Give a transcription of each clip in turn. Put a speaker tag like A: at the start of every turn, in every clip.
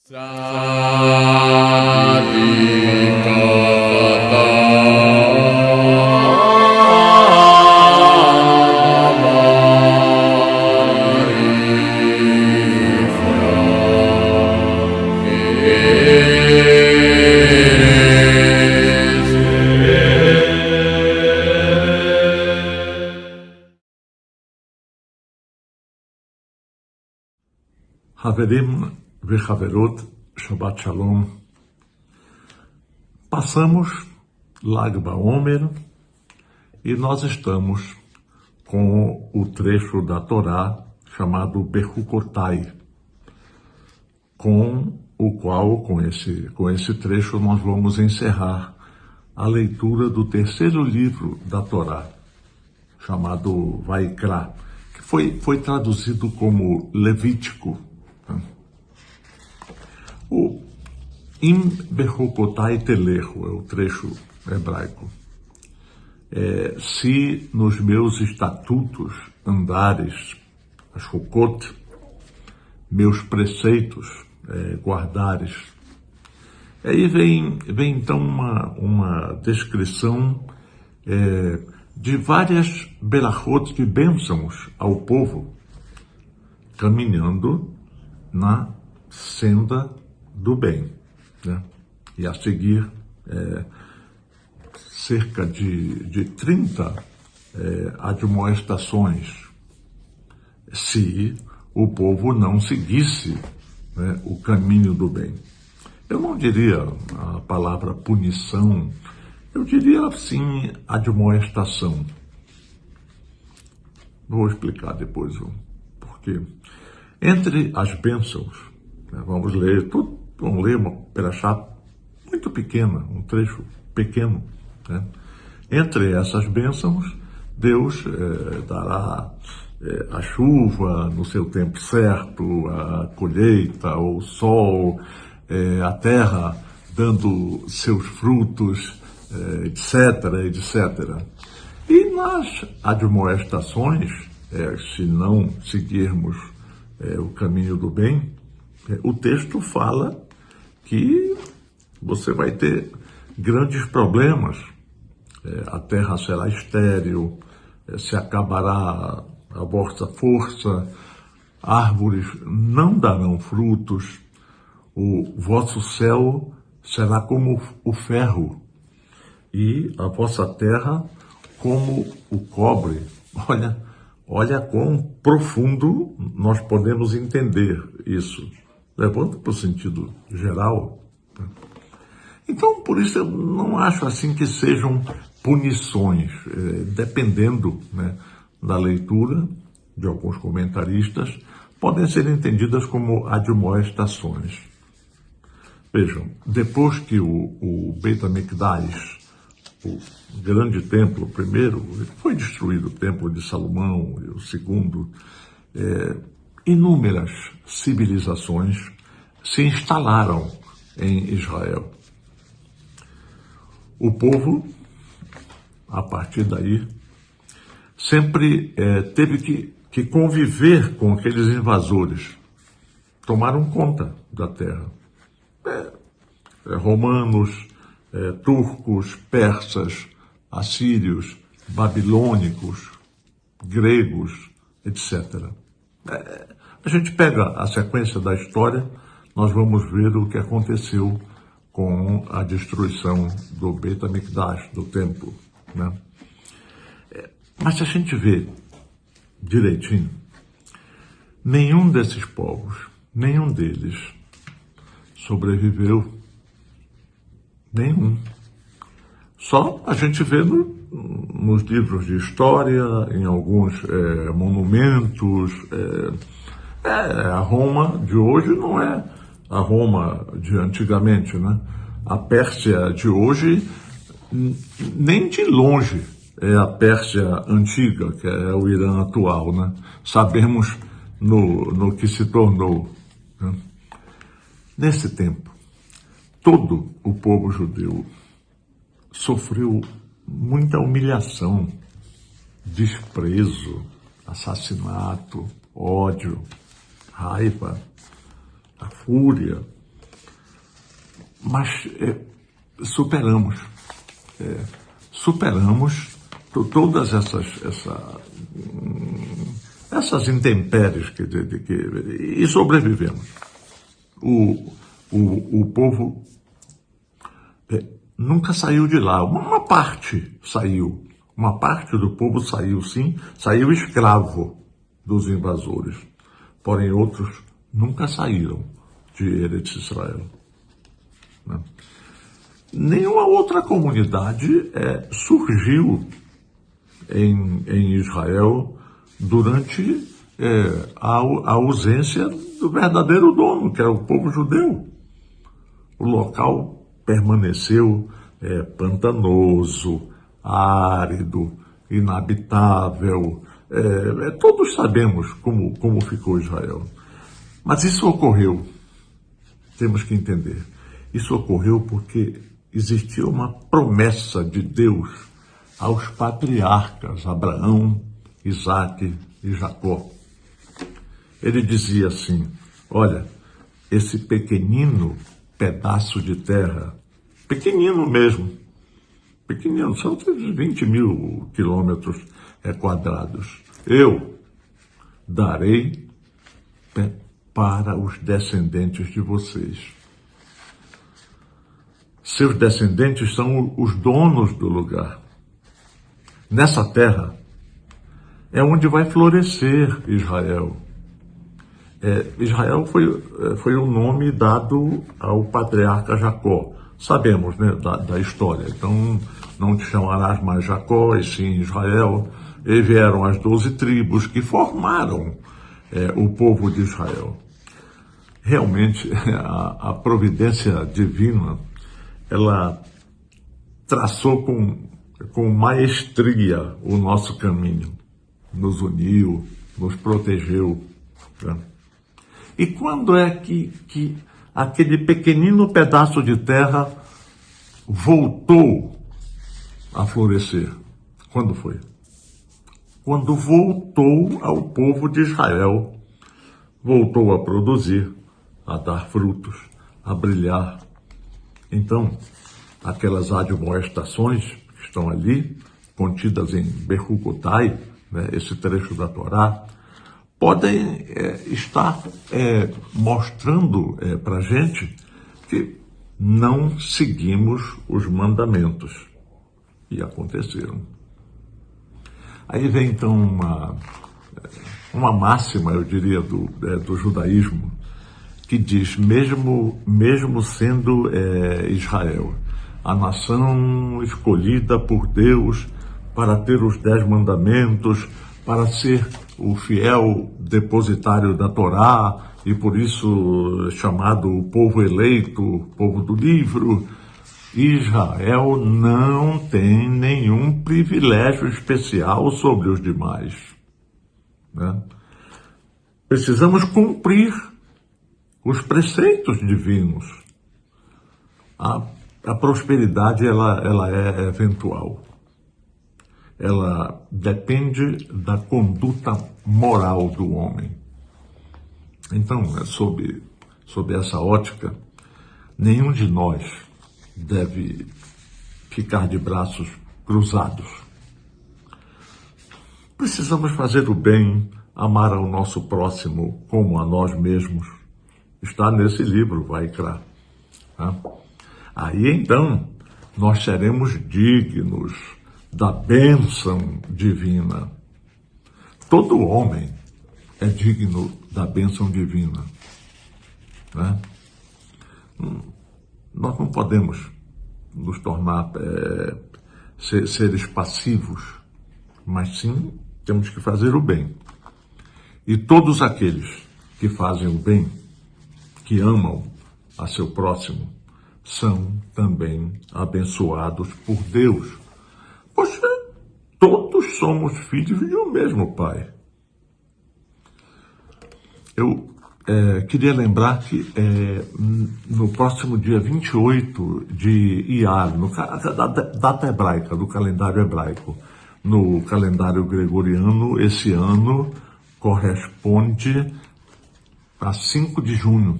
A: Haverim vechaverot, Shabbat Shalom. Passamos Lag BaOmer e nós estamos com o trecho da Torá chamado Bechukotai, com o qual, com esse trecho, nós vamos encerrar a leitura do terceiro livro da Torá, chamado Vaikra, que foi traduzido como Levítico. O Im Bechukotai Telecho é o trecho hebraico. Se nos meus estatutos andares, Shukot, meus preceitos guardares. Aí vem então uma descrição de várias berachot, de bênçãos ao povo, caminhando na senda do bem, né? E a seguir, cerca de 30 admoestações, se o povo não seguisse, né, o caminho do bem. Eu não diria a palavra punição, eu diria sim admoestação. Vou explicar depois o porquê. Entre as bênçãos, vamos ler uma perashá muito pequena, um trecho pequeno, né? Entre essas bênçãos, Deus dará a chuva no seu tempo certo, a colheita, o sol, a terra dando seus frutos, etc, etc. E nas admoestações, se não seguirmos o caminho do bem, o texto fala que você vai ter grandes problemas, a terra será estéril, se acabará a vossa força, árvores não darão frutos, o vosso céu será como o ferro e a vossa terra como o cobre. Olha quão profundo nós podemos entender isso, levando para o sentido geral. Então, por isso eu não acho assim que sejam punições, dependendo, né, da leitura de alguns comentaristas, podem ser entendidas como admoestações. Vejam, depois que o Beit HaMikdash, o grande templo, o primeiro, foi destruído, o templo de Salomão, e o segundo, inúmeras civilizações se instalaram em Israel. O povo, a partir daí, sempre teve que conviver com aqueles invasores. Tomaram conta da terra. Romanos, turcos, persas, assírios, babilônicos, gregos, etc. A gente pega a sequência da história, nós vamos ver o que aconteceu com a destruição do Beit HaMikdash, do templo, né? Mas se a gente vê direitinho, nenhum desses povos, nenhum deles sobreviveu. Nenhum. Só a gente vê nos livros de história, em alguns monumentos. A Roma de hoje não é a Roma de antigamente, né? A Pérsia de hoje, nem de longe, é a Pérsia antiga, que é o Irã atual, né? Sabemos no que se tornou, né? Nesse tempo, todo o povo judeu sofreu muita humilhação, desprezo, assassinato, ódio, raiva, a fúria. mas superamos. Superamos todas essas intempéries e sobrevivemos. O povo nunca saiu de lá. Uma parte saiu. Uma parte do povo saiu, sim. Saiu escravo dos invasores. Porém, outros nunca saíram de Eretz Israel. Né? Nenhuma outra comunidade surgiu em Israel durante a ausência do verdadeiro dono, que era o povo judeu. O local permaneceu pantanoso, árido, inabitável. Todos sabemos como ficou Israel. Mas isso ocorreu, temos que entender, isso ocorreu porque existia uma promessa de Deus aos patriarcas Abraão, Isaque e Jacó. Ele dizia assim: olha, esse pequenino pedaço de terra, pequenino mesmo, pequenino, são 20 mil quilômetros quadrados, eu darei para os descendentes de vocês. Seus descendentes são os donos do lugar. Nessa terra é onde vai florescer Israel. Israel foi o nome dado ao patriarca Jacó. Sabemos, né, da história. Então, não te chamarás mais Jacó, e sim Israel. E vieram as 12 tribos que formaram o povo de Israel. Realmente, a providência divina, ela traçou com maestria o nosso caminho, nos uniu, nos protegeu. Né? E quando é que aquele pequenino pedaço de terra voltou a florescer? Quando foi? Quando voltou ao povo de Israel, voltou a produzir, a dar frutos, a brilhar. Então, aquelas admoestações que estão ali, contidas em Bechukotai, né, esse trecho da Torá, podem estar mostrando para a gente que não seguimos os mandamentos. E aconteceram. Aí vem então uma máxima, eu diria, do judaísmo, que diz, mesmo sendo Israel, a nação escolhida por Deus para ter os 10 mandamentos, para ser o fiel depositário da Torá, e por isso chamado o povo eleito, o povo do livro, Israel não tem nenhum privilégio especial sobre os demais. Né? Precisamos cumprir os preceitos divinos. A prosperidade ela é eventual. Ela depende da conduta moral do homem. Então, sob essa ótica, nenhum de nós deve ficar de braços cruzados. Precisamos fazer o bem, amar ao nosso próximo como a nós mesmos. Está nesse livro, Vaikra. Aí então nós seremos dignos da bênção divina. Todo homem é digno da bênção divina. Né? Nós não podemos nos tornar seres passivos, mas sim temos que fazer o bem. E todos aqueles que fazem o bem, que amam a seu próximo, são também abençoados por Deus. Poxa, todos somos filhos de um mesmo Pai. Eu queria lembrar que no próximo dia 28 de Iyar, da data hebraica, do calendário hebraico, no calendário gregoriano, esse ano corresponde a 5 de junho.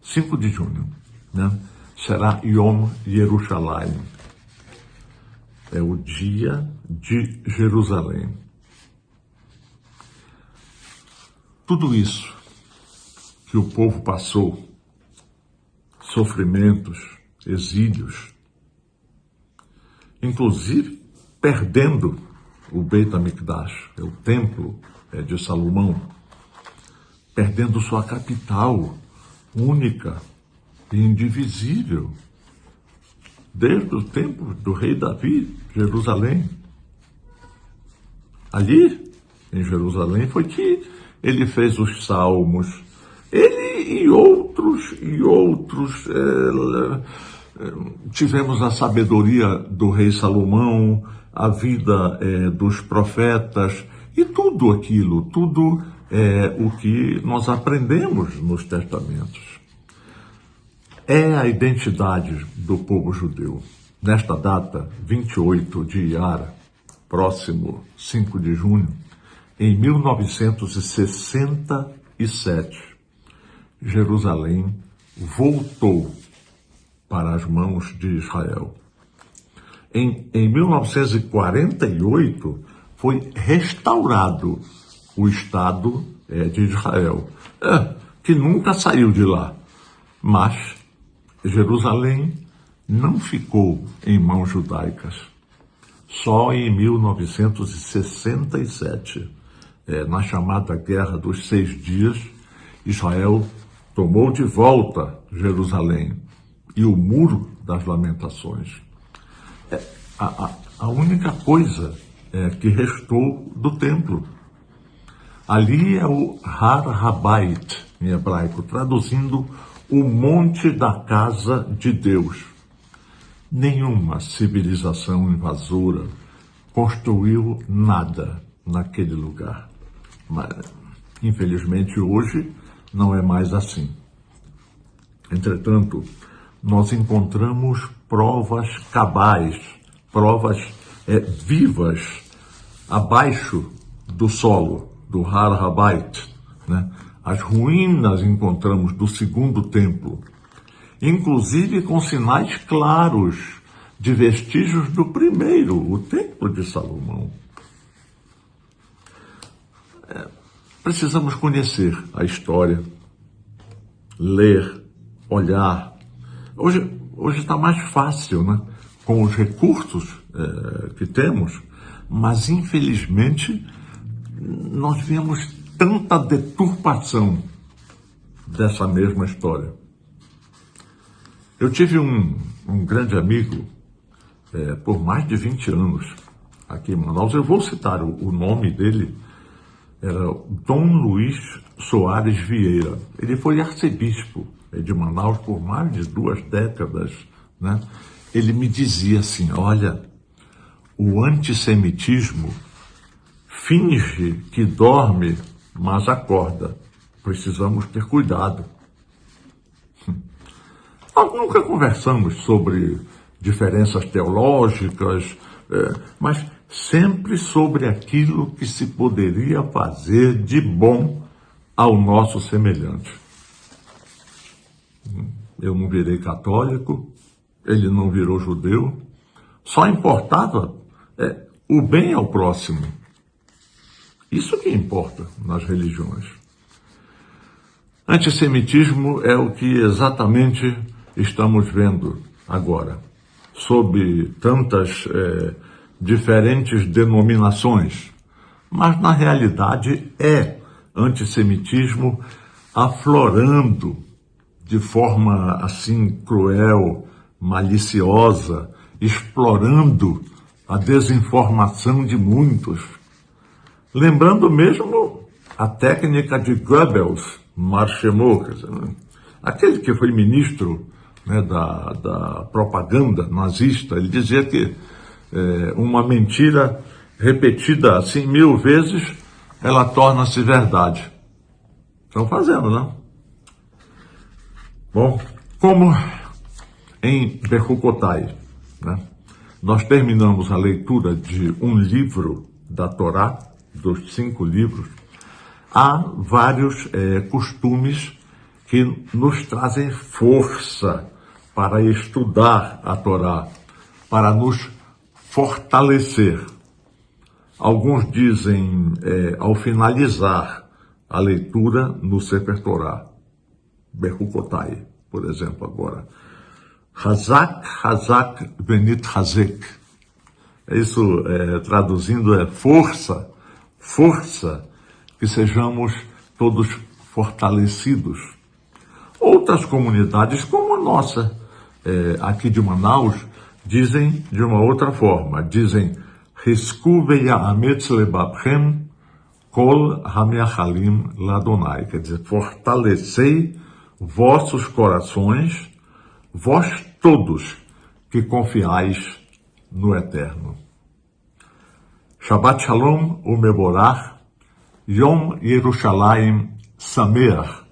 A: 5 de junho, né? será Yom Yerushalayim. É o dia de Jerusalém. Tudo isso que o povo passou, sofrimentos, exílios, inclusive perdendo o Beit HaMikdash, o templo de Salomão, perdendo sua capital única e indivisível, desde o tempo do rei Davi, Jerusalém. Ali, em Jerusalém, foi que ele fez os salmos. Ele e outros, tivemos a sabedoria do rei Salomão, a vida dos profetas, e tudo aquilo, tudo o que nós aprendemos nos testamentos. É a identidade do povo judeu. Nesta data, 28 de Iyar, próximo 5 de junho, em 1967, Jerusalém voltou para as mãos de Israel. Em 1948, foi restaurado o Estado de Israel, que nunca saiu de lá, mas Jerusalém não ficou em mãos judaicas. Só em 1967, na chamada Guerra dos 6 Dias, Israel tomou de volta Jerusalém e o Muro das Lamentações. A única coisa que restou do templo. Ali é o Har Habayit, em hebraico, traduzindo o monte da casa de Deus. Nenhuma civilização invasora construiu nada naquele lugar. Mas, infelizmente, hoje não é mais assim. Entretanto, nós encontramos provas cabais, provas vivas, abaixo do solo, do Har Habayit, né? As ruínas encontramos do segundo templo, inclusive com sinais claros de vestígios do primeiro, o templo de Salomão. Precisamos conhecer a história, ler, olhar. Hoje está mais fácil, né? Com os recursos que temos, mas infelizmente nós vemos tanta deturpação dessa mesma história. Eu tive um grande amigo por mais de 20 anos aqui em Manaus. Eu vou citar o nome dele, era Dom Luiz Soares Vieira. Ele foi arcebispo de Manaus por mais de 2 décadas, né? Ele me dizia assim: olha, o antissemitismo finge que dorme, mas acorda. Precisamos ter cuidado. Nós nunca conversamos sobre diferenças teológicas, mas sempre sobre aquilo que se poderia fazer de bom ao nosso semelhante. Eu não virei católico, ele não virou judeu, só importava o bem ao próximo. Isso que importa nas religiões. Antissemitismo é o que exatamente estamos vendo agora, sob tantas diferentes denominações, mas na realidade é antissemitismo aflorando de forma assim cruel, maliciosa, explorando a desinformação de muitos. Lembrando mesmo a técnica de Goebbels, Marchemot, aquele que foi ministro, né, da propaganda nazista. Ele dizia que uma mentira repetida assim 1000 vezes, ela torna-se verdade. Estão fazendo, não? Bom, como em Bechukotai, né, nós terminamos a leitura de um livro da Torá, dos 5 livros, há vários costumes que nos trazem força para estudar a Torá, para nos fortalecer. Alguns dizem ao finalizar a leitura no Sefer Torá, Bechukotai, por exemplo, agora. Hazak, Hazak, Benit Hazek. Isso, traduzindo, é força, força, que sejamos todos fortalecidos. Outras comunidades, como a nossa, aqui de Manaus, dizem de uma outra forma, dizem Hisku ve'ya'ametz lebabchem kol hamiachalim ladonai, quer dizer, fortalecei vossos corações, vós todos que confiais no Eterno. Shabbat Shalom umeborach, Yom Yerushalayim Sameach,